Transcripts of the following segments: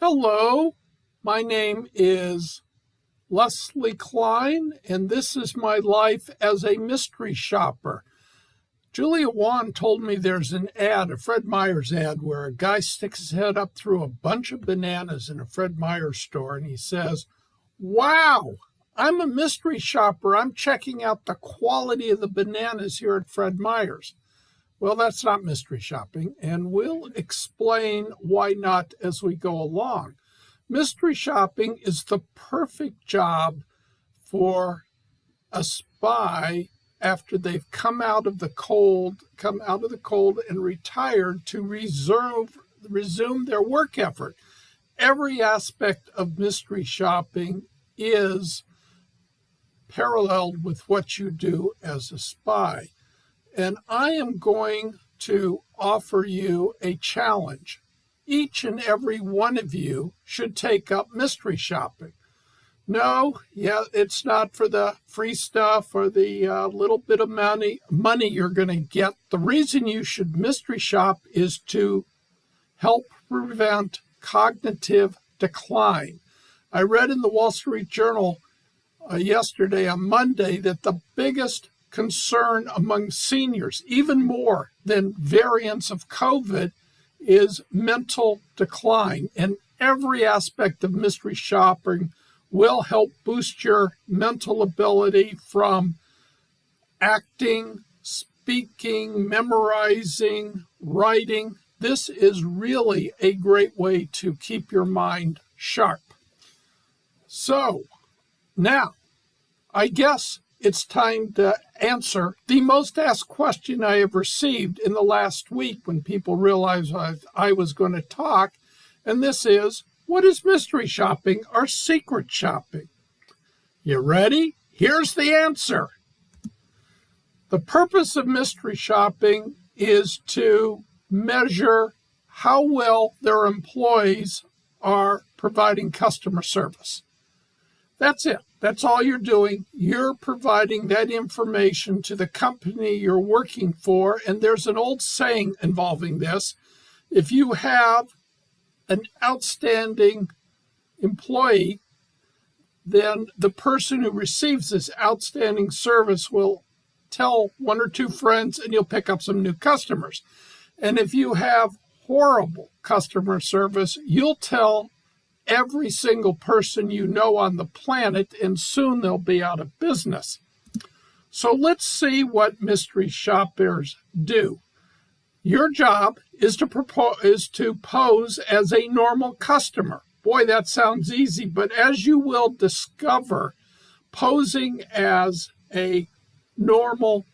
Hello, my name is Leslie Klein, and this is my life as a mystery shopper. Julia Wan told me there's an ad, a Fred Meyer's ad, where a guy sticks his head up through a bunch of bananas in a Fred Meyer store, and he says, "Wow, I'm a mystery shopper. I'm checking out the quality of the bananas here at Fred Meyer's." Well, that's not mystery shopping, and we'll explain why not as we go along. Mystery shopping is the perfect job for a spy after they've come out of the cold and retired to resume their work effort. Every aspect of mystery shopping is paralleled with what you do as a spy. And I am going to offer you a challenge. Each and every one of you should take up mystery shopping. No, it's not for the free stuff or the little bit of money you're going to get. The reason you should mystery shop is to help prevent cognitive decline. I read in the Wall Street Journal yesterday, on Monday, that the biggest concern among seniors, even more than variants of COVID, is mental decline. And every aspect of mystery shopping will help boost your mental ability, from acting, speaking, memorizing, writing. This is really a great way to keep your mind sharp. So now, I guess it's time to answer the most asked question I have received in the last week when people realized I was going to talk. And this is, what is mystery shopping or secret shopping? You ready? Here's the answer. The purpose of mystery shopping is to measure how well their employees are providing customer service. That's it. That's all you're doing. You're providing that information to the company you're working for. And there's an old saying involving this. If you have an outstanding employee, then the person who receives this outstanding service will tell one or two friends, and you'll pick up some new customers. And if you have horrible customer service, you'll tell every single person you know on the planet, and soon they'll be out of business. So let's see what mystery shoppers do. Your job is to pose as a normal customer. Boy, that sounds easy, but as you will discover, posing as a normal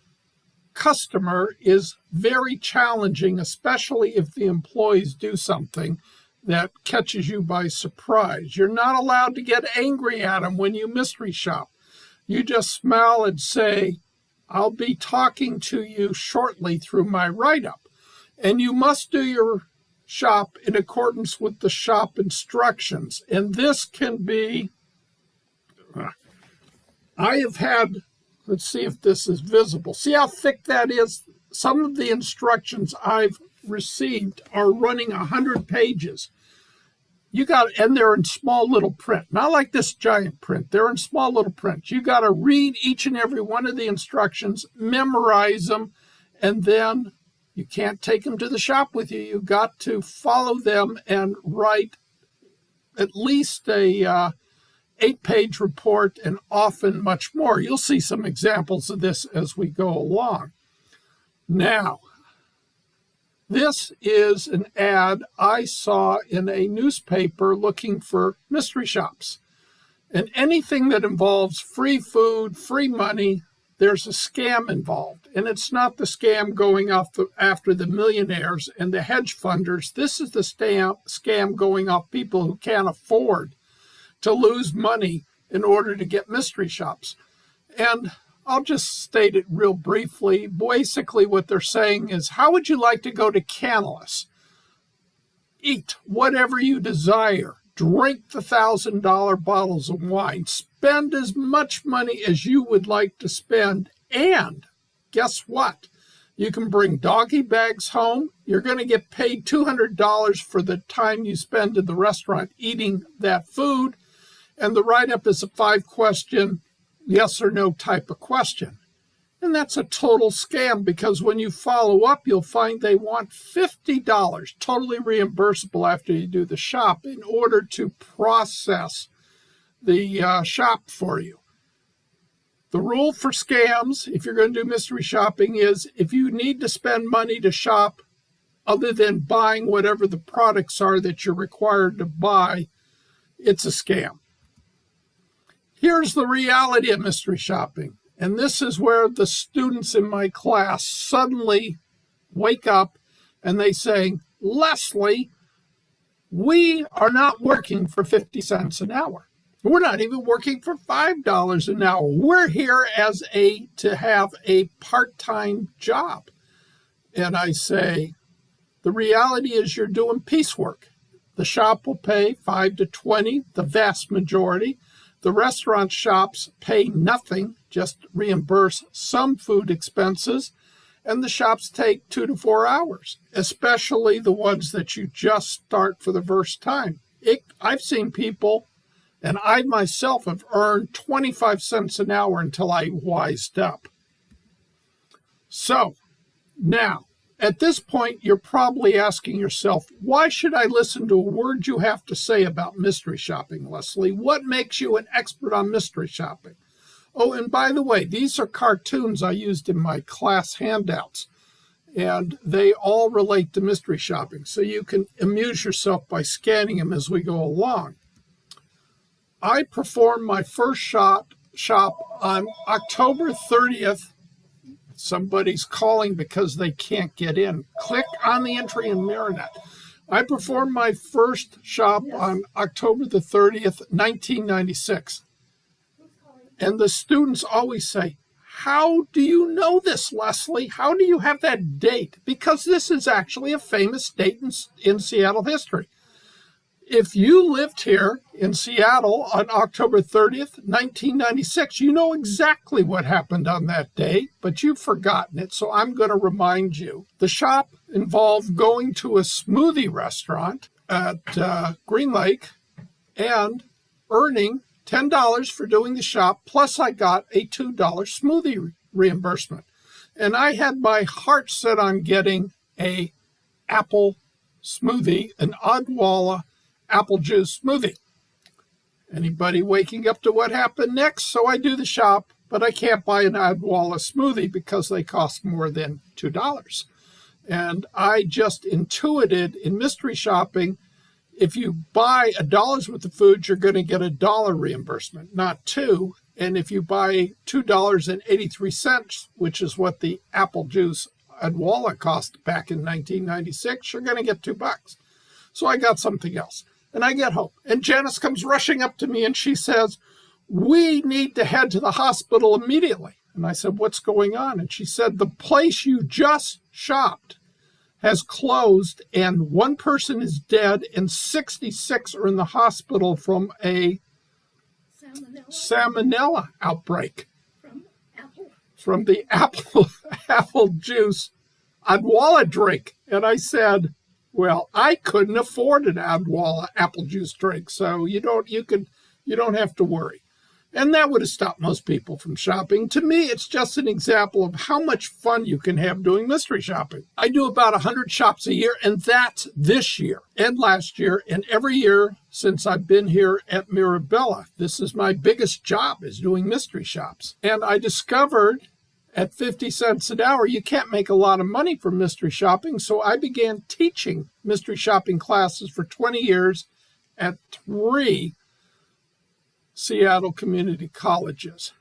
customer is very challenging, especially if the employees do something that catches you by surprise. You're not allowed to get angry at them when you mystery shop. You just smile and say, "I'll be talking to you shortly through my write-up." And you must do your shop in accordance with the shop instructions. And this can be, I have had, let's see if this is visible. See how thick that is? Some of the instructions I've received are running 100 pages. And they're in small little print, not like this giant print. They're in small little print. You got to read each and every one of the instructions, memorize them, and then you can't take them to the shop with you. You got to follow them and write at least a 8-page report, and often much more. You'll see some examples of this as we go along. Now, this is an ad I saw in a newspaper looking for mystery shops. And anything that involves free food, free money, there's a scam involved. And it's not the scam going after the millionaires and the hedge funders. This is the scam going off people who can't afford to lose money in order to get mystery shops. And I'll just state it real briefly. Basically, what they're saying is, how would you like to go to Canlis? Eat whatever you desire. Drink the $1,000 bottles of wine. Spend as much money as you would like to spend. And guess what? You can bring doggy bags home. You're going to get paid $200 for the time you spend in the restaurant eating that food. And the write-up is a 5-question yes or no type of question. And that's a total scam, because when you follow up, you'll find they want $50, totally reimbursable after you do the shop, in order to process the shop for you. The rule for scams, if you're going to do mystery shopping, is if you need to spend money to shop other than buying whatever the products are that you're required to buy, it's a scam. Here's the reality of mystery shopping. And this is where the students in my class suddenly wake up and they say, Leslie, we are not working for 50 cents an hour. We're not even working for $5 an hour. We're here to have a part-time job. And I say, the reality is you're doing piecework. The shop will pay $5 to $20, the vast majority. The restaurant shops pay nothing, just reimburse some food expenses, and the shops take 2 to 4 hours, especially the ones that you just start for the first time. I've seen people, and I myself have earned 25 cents an hour until I wised up. So now, at this point, you're probably asking yourself, why should I listen to a word you have to say about mystery shopping, Leslie? What makes you an expert on mystery shopping? Oh, and by the way, these are cartoons I used in my class handouts, and they all relate to mystery shopping, so you can amuse yourself by scanning them as we go along. I performed my first shop on October 30th. Somebody's calling because they can't get in. Click on the entry in Marinette. I performed my first shop on October the 30th, 1996. And the students always say, how do you know this, Leslie? How do you have that date? Because this is actually a famous date in Seattle history. If you lived here in Seattle on October 30th, 1996, you know exactly what happened on that day, but you've forgotten it, so I'm going to remind you. The shop involved going to a smoothie restaurant at Green Lake and earning $10 for doing the shop, plus I got a $2 smoothie reimbursement. And I had my heart set on getting a apple smoothie, an Odwalla apple juice smoothie. Anybody waking up to what happened next? So I do the shop, but I can't buy an Odwalla smoothie because they cost more than $2. And I just intuited in mystery shopping, if you buy $1 worth of food, you're going to get $1 reimbursement, not $2. And if you buy $2.83, which is what the apple juice Odwalla cost back in 1996, you're going to get $2. So I got something else. And I get home, and Janice comes rushing up to me, and she says, we need to head to the hospital immediately. And I said, what's going on? And she said, the place you just shopped has closed, and 1 person is dead, and 66 are in the hospital from a salmonella outbreak from the apple juice Odwalla drink. And I said, well, I couldn't afford an Odwalla apple juice drink, so you don't have to worry. And that would have stopped most people from shopping. To me, it's just an example of how much fun you can have doing mystery shopping. I do about 100 shops a year, and that's this year and last year and every year since I've been here at Mirabella. This is my biggest job, is doing mystery shops. And I discovered at 50 cents an hour, you can't make a lot of money from mystery shopping, so I began teaching mystery shopping classes for 20 years at 3 Seattle community colleges.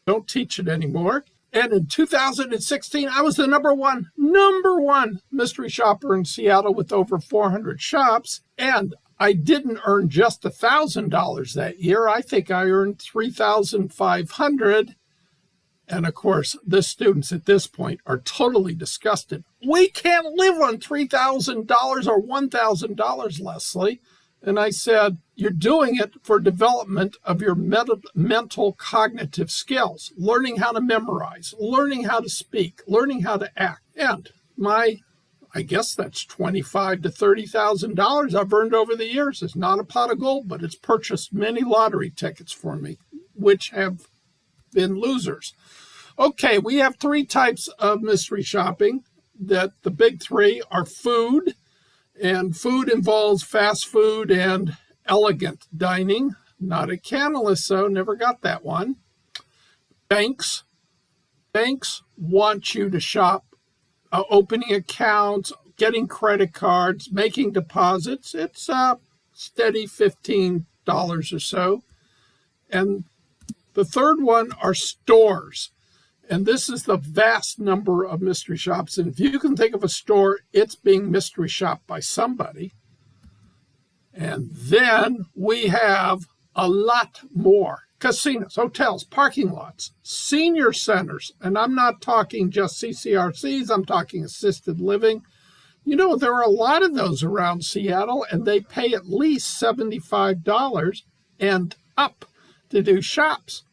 Don't teach it anymore. And in 2016, I was the number one mystery shopper in Seattle with over 400 shops. And I didn't earn just $1,000 that year. I think I earned $3,500. And of course, the students at this point are totally disgusted. We can't live on $3,000 or $1,000, Leslie. And I said, you're doing it for development of your mental cognitive skills, learning how to memorize, learning how to speak, learning how to act. And I guess that's $25,000 to $30,000 I've earned over the years. It's not a pot of gold, but it's purchased many lottery tickets for me, which have been losers. Okay, we have three types of mystery shopping. That the big three are food, and food involves fast food and elegant dining. Not a Canaliso, never got that one. Banks. Banks want you to shop, opening accounts, getting credit cards, making deposits. It's a steady $15 or so. And the third one are stores. And this is the vast number of mystery shops. And if you can think of a store, it's being mystery shopped by somebody. And then we have a lot more. Casinos, hotels, parking lots, senior centers. And I'm not talking just CCRCs, I'm talking assisted living. You know, there are a lot of those around Seattle, and they pay at least $75 and up to do shops.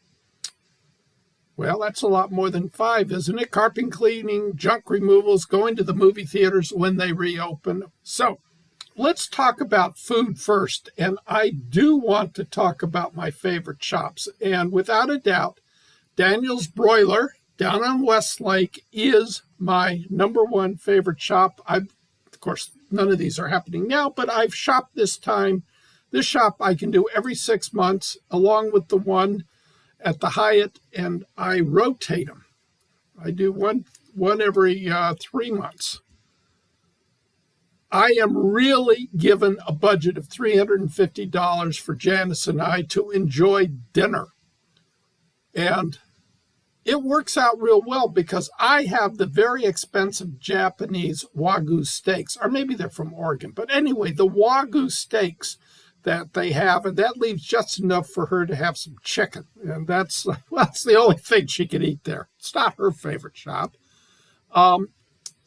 Well, that's a lot more than $5, isn't it? Carpet cleaning, junk removals, going to the movie theaters when they reopen. So let's talk about food first. And I do want to talk about my favorite shops. And without a doubt, Daniel's Broiler down on Westlake is my number one favorite shop. Of course, none of these are happening now, but I've shopped this time. This shop I can do every 6 months, along with the one at the Hyatt, and I rotate them. I do one every 3 months. I am really given a budget of $350 for Janice and I to enjoy dinner. And it works out real well because I have the very expensive Japanese Wagyu steaks, or maybe they're from Oregon. But anyway, the Wagyu steaks that they have, and that leaves just enough for her to have some chicken. And that's the only thing she can eat there. It's not her favorite shop. And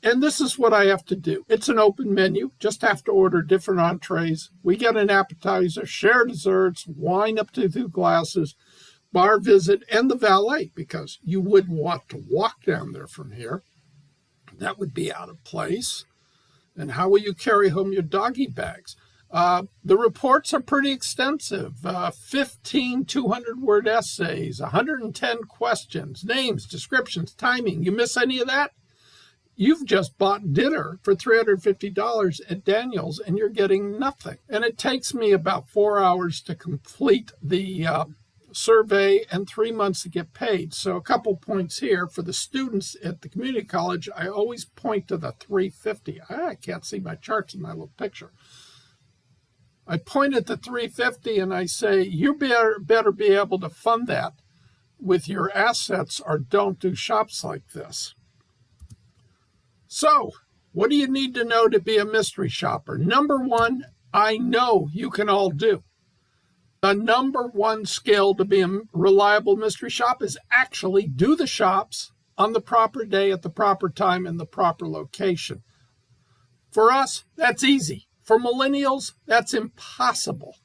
this is what I have to do. It's an open menu, just have to order different entrees. We get an appetizer, share desserts, wine up to 2 glasses, bar visit, and the valet, because you wouldn't want to walk down there from here. That would be out of place. And how will you carry home your doggy bags? The reports are pretty extensive. 15 200-word essays, 110 questions, names, descriptions, timing. You miss any of that? You've just bought dinner for $350 at Daniel's, and you're getting nothing. And it takes me about 4 hours to complete the survey and 3 months to get paid. So a couple points here. For the students at the community college, I always point to the $350. I can't see my charts in my little picture. I point at the $350 and I say, you better be able to fund that with your assets, or don't do shops like this. So, what do you need to know to be a mystery shopper? Number one, I know you can all do. The number one skill to be a reliable mystery shop is actually do the shops on the proper day at the proper time in the proper location. For us, that's easy. For millennials, that's impossible.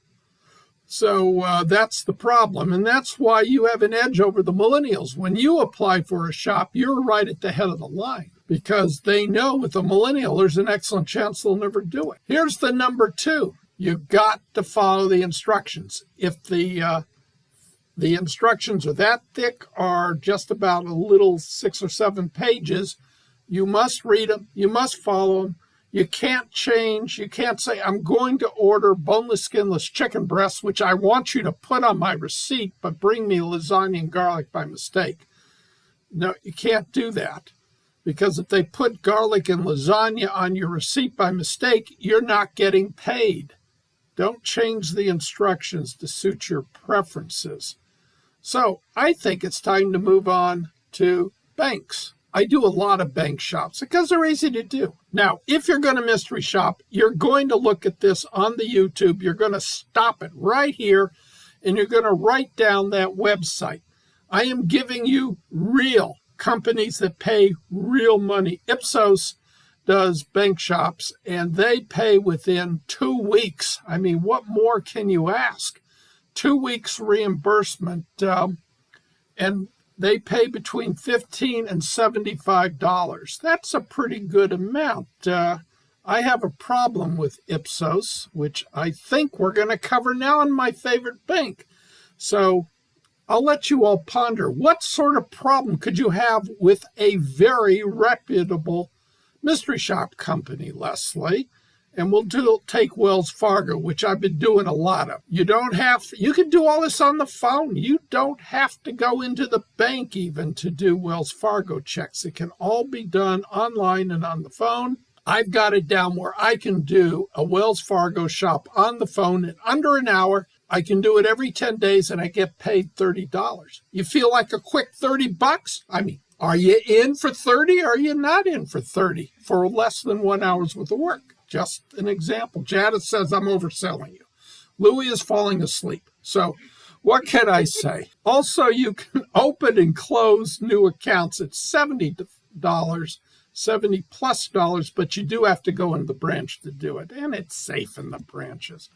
So that's the problem. And that's why you have an edge over the millennials. When you apply for a shop, you're right at the head of the line, because they know with a millennial, there's an excellent chance they'll never do it. Here's the number two. You've got to follow the instructions. If the instructions are that thick or just about a little 6 or 7 pages, you must read them. You must follow them. You can't change. You can't say, I'm going to order boneless, skinless chicken breasts, which I want you to put on my receipt, but bring me lasagna and garlic by mistake. No, you can't do that. Because if they put garlic and lasagna on your receipt by mistake, you're not getting paid. Don't change the instructions to suit your preferences. So I think it's time to move on to banks. I do a lot of bank shops because they're easy to do. Now, if you're going to mystery shop, you're going to look at this on the YouTube. You're going to stop it right here, and you're going to write down that website. I am giving you real companies that pay real money. Ipsos does bank shops, and they pay within 2 weeks. I mean, what more can you ask? 2 weeks reimbursement, and they pay between $15 and $75. That's a pretty good amount. I have a problem with Ipsos, which I think we're going to cover now in my favorite bank. So I'll let you all ponder. What sort of problem could you have with a very reputable mystery shop company, Leslie? And we'll take Wells Fargo, which I've been doing a lot of. You can do all this on the phone. You don't have to go into the bank even to do Wells Fargo checks. It can all be done online and on the phone. I've got it down where I can do a Wells Fargo shop on the phone in under an hour. I can do it every 10 days and I get paid $30. You feel like a quick $30? I mean, are you in for 30 or are you not in for 30 for less than 1 hour's worth of work? Just an example. Janice says I'm overselling you. Louis is falling asleep. So what can I say? Also, you can open and close new accounts at $70, $70+, but you do have to go in the branch to do it. And it's safe in the branches.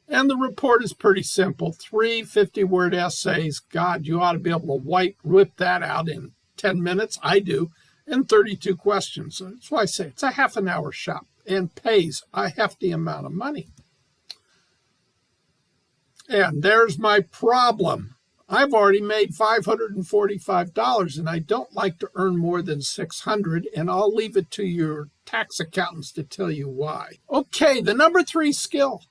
And the report is pretty simple. 3 50-word essays. God, you ought to be able to whip that out in 10 minutes. I do. And 32 questions. So that's why I say it's a half an hour shop and pays a hefty amount of money. And there's my problem. I've already made $545, and I don't like to earn more than $600, and I'll leave it to your tax accountants to tell you why. Okay, the number 3 skill.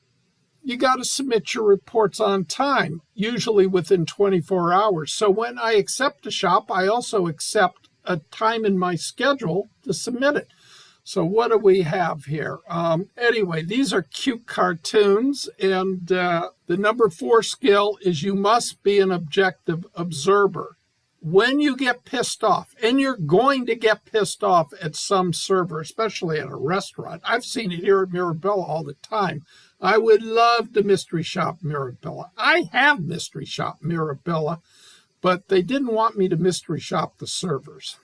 You got to submit your reports on time, usually within 24 hours. So when I accept a shop, I also accept a time in my schedule to submit it. So what do we have here? Anyway, these are cute cartoons, and the number 4 skill is you must be an objective observer. When you get pissed off, and you're going to get pissed off at some server, especially at a restaurant. I've seen it here at Mirabella all the time. I would love to mystery shop Mirabella. I have mystery shop Mirabella, but they didn't want me to mystery shop the servers.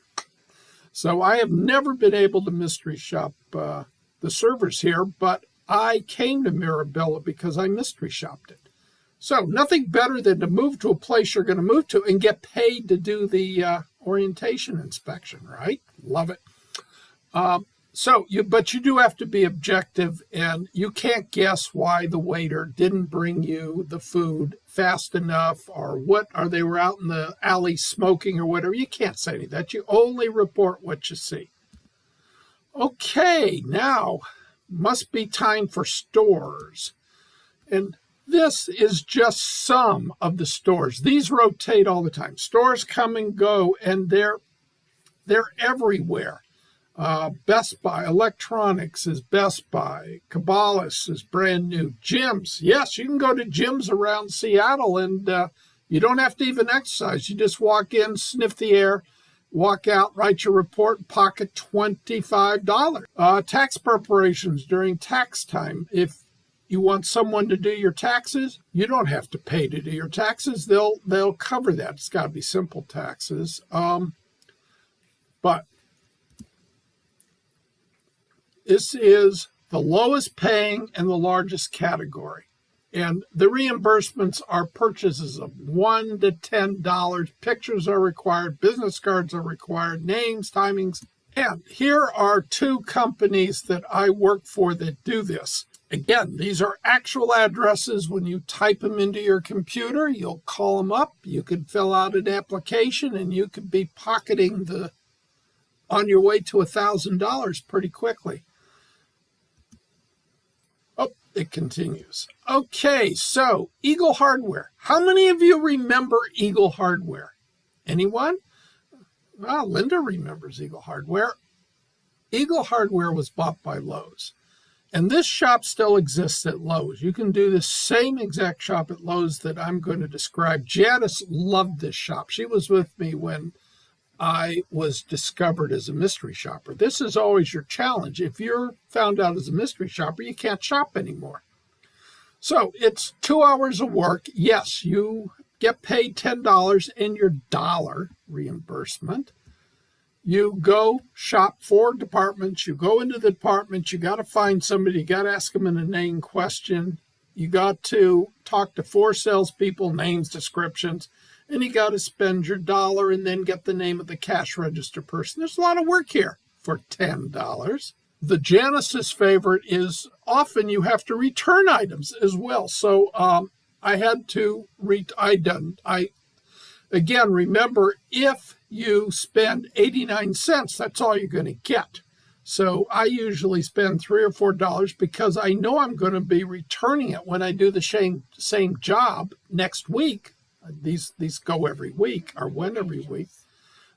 So I have never been able to mystery shop the servers here, but I came to Mirabella because I mystery shopped it. So nothing better than to move to a place you're going to move to and get paid to do the orientation inspection, right? Love it. But you do have to be objective, and you can't guess why the waiter didn't bring you the food fast enough, or they were out in the alley smoking or whatever. You can't say any of that. You only report what you see. Okay, now must be time for stores. And this is just some of the stores. These rotate all the time. Stores come and go, and they're everywhere. Best Buy, electronics is Best Buy. Cabela's is brand new. Gyms, yes, you can go to gyms around Seattle, and you don't have to even exercise. You just walk in, sniff the air, walk out, write your report, pocket $25. Tax preparations during tax time. If you want someone to do your taxes, you don't have to pay to do your taxes. They'll cover that. It's got to be simple taxes. But this is the lowest paying and the largest category. And the reimbursements are purchases of $1 to $10. Pictures are required. Business cards are required. Names, timings. And here are 2 companies that I work for that do this. Again, these are actual addresses. When you type them into your computer, you'll call them up. You can fill out an application, and you could be pocketing on your way to $1,000 pretty quickly. It continues. Okay, so Eagle Hardware. How many of you remember Eagle Hardware? Anyone? Well, Linda remembers Eagle Hardware. Eagle Hardware was bought by Lowe's. And this shop still exists at Lowe's. You can do the same exact shop at Lowe's that I'm going to describe. Janice loved this shop. She was with me when I was discovered as a mystery shopper. This is always your challenge. If you're found out as a mystery shopper, you can't shop anymore. So it's 2 hours of work. Yes, you get paid $10 in your dollar reimbursement. You go shop 4 departments. You go into the department. You got to find somebody. You got to ask them an inane question. You got to talk to 4 salespeople, names, descriptions, and you got to spend your $1 and then get the name of the cash register person. There's a lot of work here for $10. The Janices favorite is often you have to return items as well. So I had to again, remember, if you spend 89 cents, that's all you're going to get. So I usually spend $3 or $4 because I know I'm going to be returning it when I do the same job next week. These go every week, or when every week,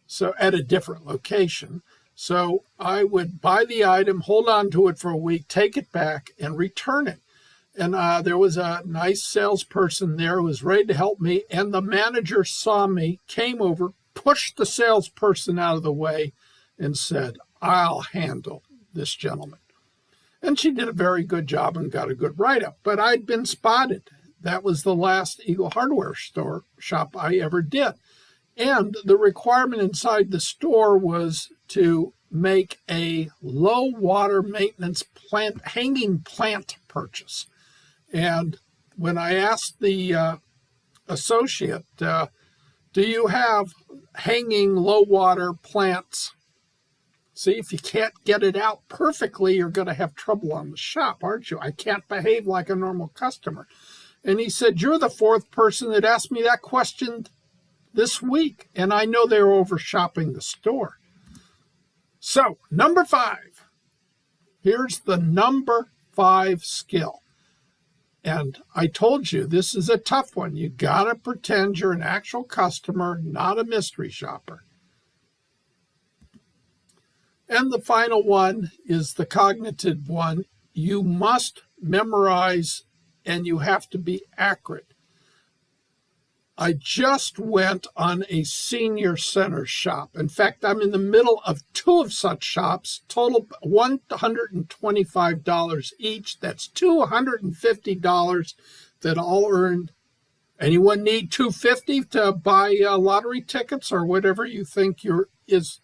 so at a different location. So I would buy the item, hold on to it for a week, take it back, and return it. And there was a nice salesperson there who was ready to help me, and the manager saw me, came over, pushed the salesperson out of the way, and said, "I'll handle this gentleman." And she did a very good job and got a good write-up. But I'd been spotted. That was the last Eagle Hardware shop I ever did. And the requirement inside the store was to make a low water maintenance hanging plant purchase. And when I asked the associate, do you have hanging low water plants? See, if you can't get it out perfectly, you're going to have trouble on the shop, aren't you? I can't behave like a normal customer. And he said, "You're the 4th person that asked me that question this week." And I know they're over shopping the store. So, number 5. Here's the number 5 skill. And I told you, this is a tough one. You got to pretend you're an actual customer, not a mystery shopper. And the final one is the cognitive one. You must memorize and you have to be accurate. I just went on a senior center shop. In fact, I'm in the middle of 2 of such shops, total $125 each. That's $250 that I'll earn. Anyone need $250 to buy lottery tickets or whatever you think is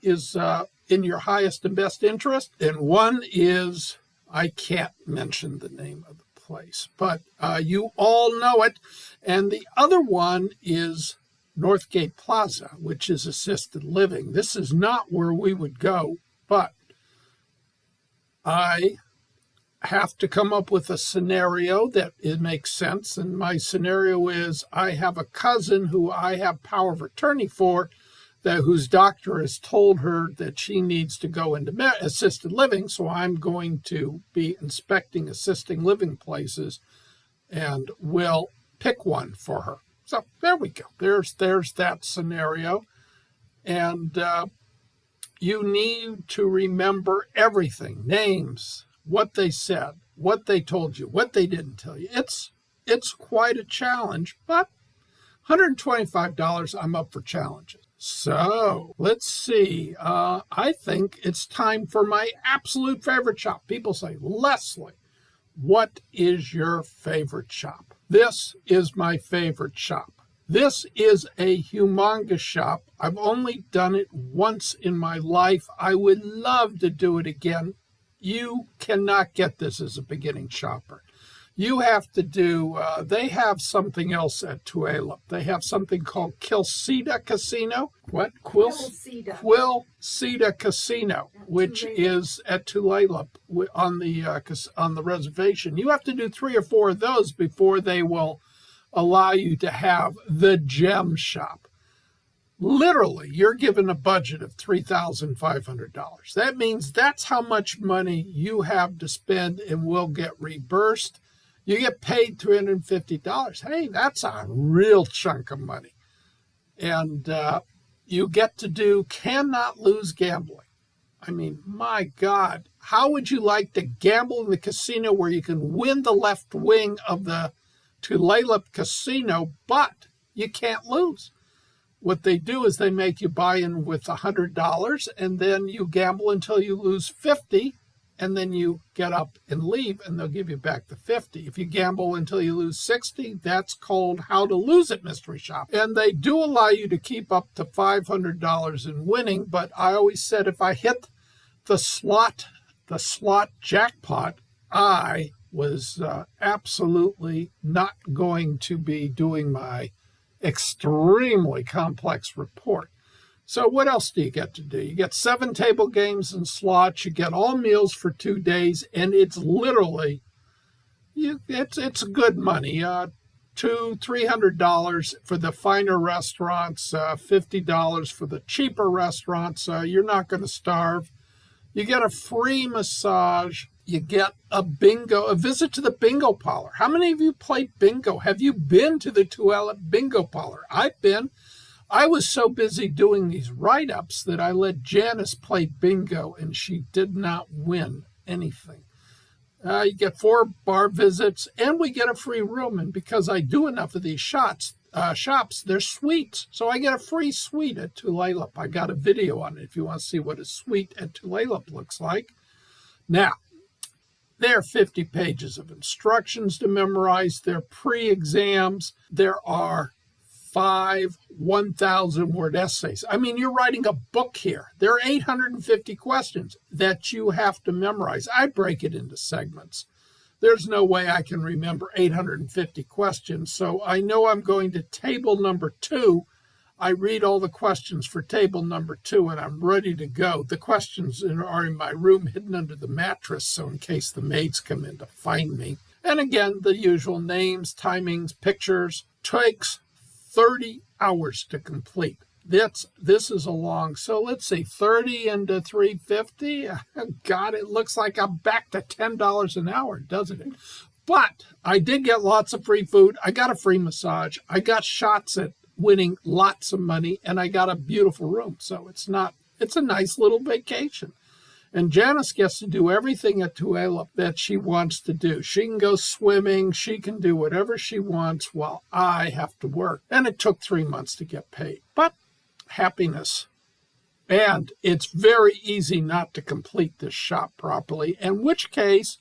in your highest and best interest? And one is, I can't mention the name of the place, but you all know it. And the other one is Northgate Plaza, which is assisted living. This is not where we would go, but I have to come up with a scenario that it makes sense. And my scenario is I have a cousin who I have power of attorney for, whose doctor has told her that she needs to go into assisted living. So I'm going to be inspecting assisted living places and will pick one for her. So there we go. There's that scenario. And you need to remember everything, names, what they said, what they told you, what they didn't tell you. It's quite a challenge, but $125, I'm up for challenges. So let's see. I think it's time for my absolute favorite shop. People say, "Leslie, what is your favorite shop?" This is my favorite shop. This is a humongous shop. I've only done it once in my life. I would love to do it again. You cannot get this as a beginning shopper. You have to do, they have something else at Tulalip. They have something called Quilceda Casino. What? Quilceda Casino, which is at Tulalip on the reservation. You have to do 3 or 4 of those before they will allow you to have the gem shop. Literally, you're given a budget of $3,500. That means that's how much money you have to spend and will get reimbursed. You get paid $350. Hey, that's a real chunk of money. And you get to do cannot lose gambling. I mean, my God, how would you like to gamble in the casino where you can win the left wing of the Tulalip Casino, but you can't lose? What they do is they make you buy in with $100, and then you gamble until you lose $50, and then you get up and leave, and they'll give you back the 50. If you gamble until you lose 60, that's called How to Lose It Mystery Shop. And they do allow you to keep up to $500 in winning, but I always said if I hit the slot jackpot, I was absolutely not going to be doing my extremely complex report. So what else do you get to do? You get 7 table games and slots. You get all meals for 2 days, and it's literally, it's good money. $200-300 for the finer restaurants, $50 for the cheaper restaurants. You're not going to starve. You get a free massage. You get a visit to the bingo parlor. How many of you played bingo? Have you been to the Tualatin bingo parlor? I've been. I was so busy doing these write-ups that I let Janice play bingo, and she did not win anything. You get 4 bar visits, and we get a free room. And because I do enough of these shops, they're suites. So I get a free suite at Tulalip. I got a video on it if you want to see what a suite at Tulalip looks like. Now, there are 50 pages of instructions to memorize. There are pre-exams. There are 5 1,000-word essays. I mean, you're writing a book here. There are 850 questions that you have to memorize. I break it into segments. There's no way I can remember 850 questions, so I know I'm going to table number 2. I read all the questions for table number 2, and I'm ready to go. The questions are in my room hidden under the mattress, so in case the maids come in to find me. And again, the usual names, timings, pictures. Takes 30 hours to complete. This is a long, so let's see, 30 into 350. God, it looks like I'm back to $10 an hour, doesn't it? But I did get lots of free food. I got a free massage. I got shots at winning lots of money, and I got a beautiful room. So it's a nice little vacation. And Janice gets to do everything at Tulalip that she wants to do. She can go swimming. She can do whatever she wants while I have to work. And it took 3 months to get paid. But happiness. And it's very easy not to complete this shop properly, in which case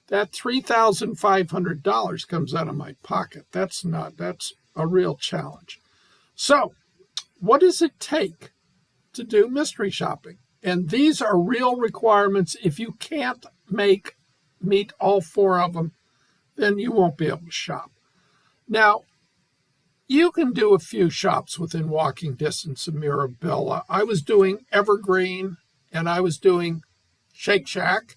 that $3,500 comes out of my pocket. That's a real challenge. So what does it take to do mystery shopping? And these are real requirements. If you can't meet all 4 of them, then you won't be able to shop. Now, you can do a few shops within walking distance of Mirabella. I was doing Evergreen, and I was doing Shake Shack,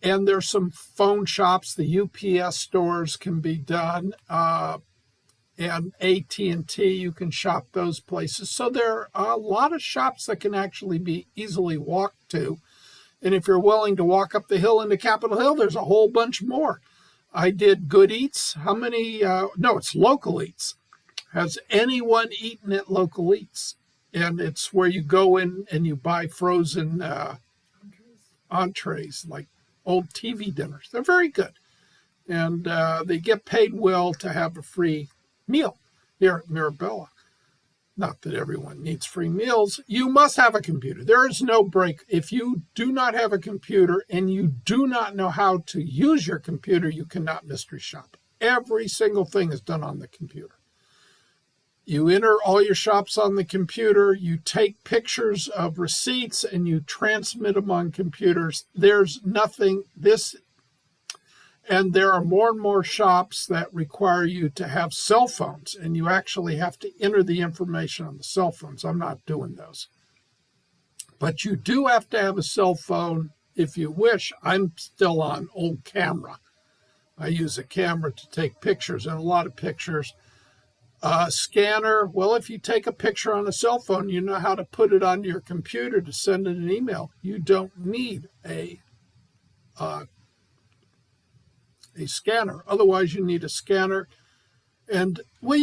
and there's some phone shops. The UPS stores can be done, and AT&T, you can shop those places. So there are a lot of shops that can actually be easily walked to. And if you're willing to walk up the hill into Capitol Hill, there's a whole bunch more. I did Good Eats. How many? No, it's Local Eats. Has anyone eaten at Local Eats? And it's where you go in and you buy frozen entrees, like old TV dinners. They're very good. And they get paid well to have a free meal here at Mirabella. Not that everyone needs free meals. You must have a computer. There is no break. If you do not have a computer and you do not know how to use your computer, you cannot mystery shop. Every single thing is done on the computer. You enter all your shops on the computer. You take pictures of receipts and you transmit them on computers. There's nothing, and there are more and more shops that require you to have cell phones, and you actually have to enter the information on the cell phones. I'm not doing those. But you do have to have a cell phone if you wish. I'm still on old camera. I use a camera to take pictures, and a lot of pictures. Scanner, well, if you take a picture on a cell phone, you know how to put it on your computer to send it an email. You don't need a scanner. Otherwise, you need a scanner. And, well,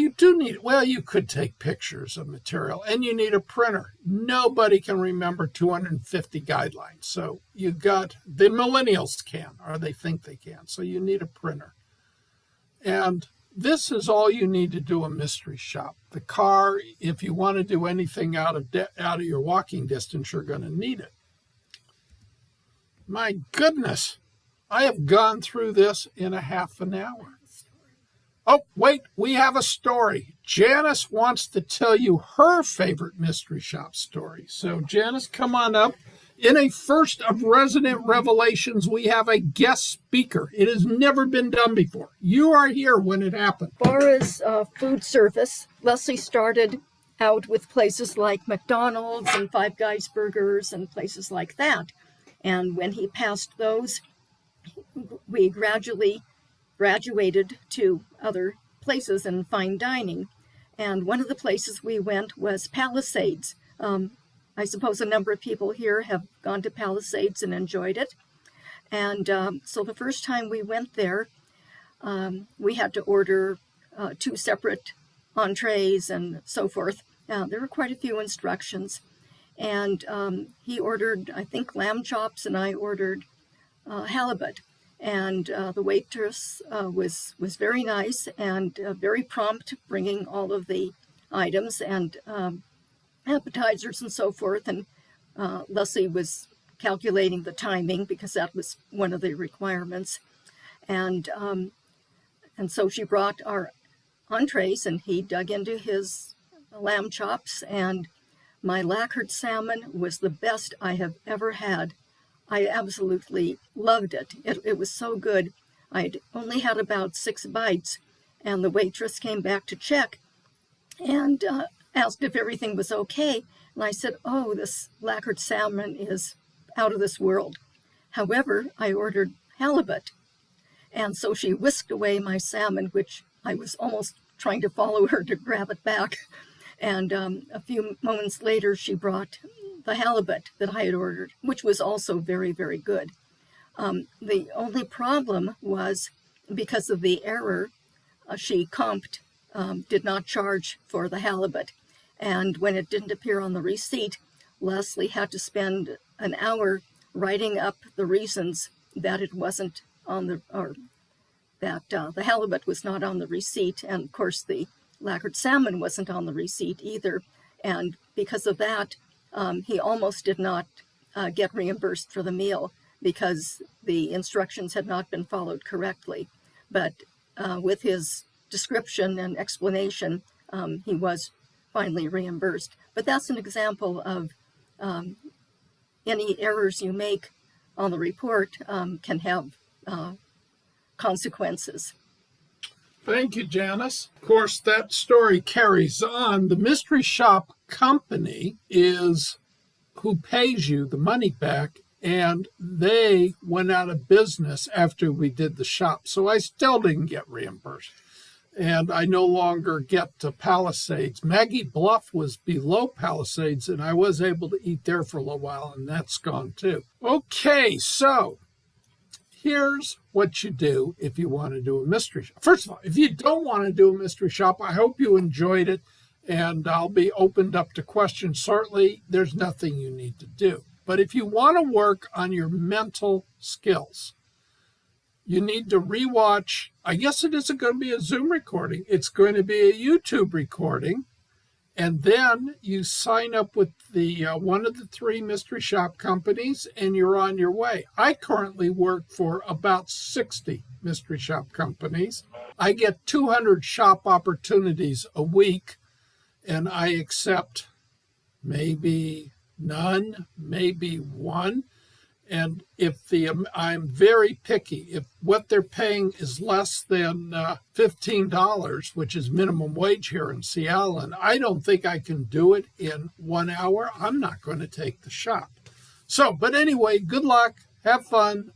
you could take pictures of material, and you need a printer. Nobody can remember 250 guidelines. So the millennials can, or they think they can. So you need a printer. And this is all you need to do a mystery shop. The car, if you want to do anything out of your walking distance, you're going to need it. My goodness, I have gone through this in a half an hour. Oh, wait, we have a story. Janice wants to tell you her favorite mystery shop story. So, Janice, come on up. In a first of Resident Revelations, we have a guest speaker. It has never been done before. You are here when it happened. As far as food service, Leslie started out with places like McDonald's and Five Guys Burgers and places like that. And when he passed those, we gradually graduated to other places in fine dining. And one of the places we went was Palisades. I suppose a number of people here have gone to Palisades and enjoyed it. And so the first time we went there, we had to order 2 separate entrees and so forth. There were quite a few instructions. And he ordered, I think, lamb chops, and I ordered halibut. And the waitress was very nice and very prompt, bringing all of the items and appetizers and so forth. And Leslie was calculating the timing because that was one of the requirements. And so she brought our entrees, and he dug into his lamb chops, and my lacquered salmon was the best I have ever had. I absolutely loved it. It was so good. I'd only had about 6 bites, and the waitress came back to check and asked if everything was okay. And I said, oh, this lacquered salmon is out of this world. However, I ordered halibut. And so she whisked away my salmon, which I was almost trying to follow her to grab it back. And a few moments later, she brought the halibut that I had ordered, which was also very, very good. The only problem was because of the error, she comped, did not charge for the halibut. And when it didn't appear on the receipt, Leslie had to spend an hour writing up the reasons that it wasn't on the, or that the halibut was not on the receipt. And of course, the lacquered salmon wasn't on the receipt either. And because of that, he almost did not get reimbursed for the meal because the instructions had not been followed correctly. But with his description and explanation, he was finally reimbursed. But that's an example of any errors you make on the report can have consequences. Thank you, Janice. Of course, that story carries on. The mystery shop company is who pays you the money back, and they went out of business after we did the shop. So I still didn't get reimbursed. And I no longer get to Palisades. Maggie Bluff was below Palisades, and I was able to eat there for a little while, and that's gone too. Okay, so here's what you do if you want to do a mystery shop. First of all, if you don't want to do a mystery shop, I hope you enjoyed it, and I'll be opened up to questions shortly. There's nothing you need to do. But if you want to work on your mental skills, you need to rewatch. I guess it isn't going to be a Zoom recording. It's going to be a YouTube recording. And then you sign up with the one of the 3 mystery shop companies, and you're on your way. I currently work for about 60 mystery shop companies. I get 200 shop opportunities a week, and I accept maybe none, maybe one. And if I'm very picky, if what they're paying is less than $15, which is minimum wage here in Seattle, and I don't think I can do it in 1 hour, I'm not going to take the shop. So, but anyway, good luck. Have fun.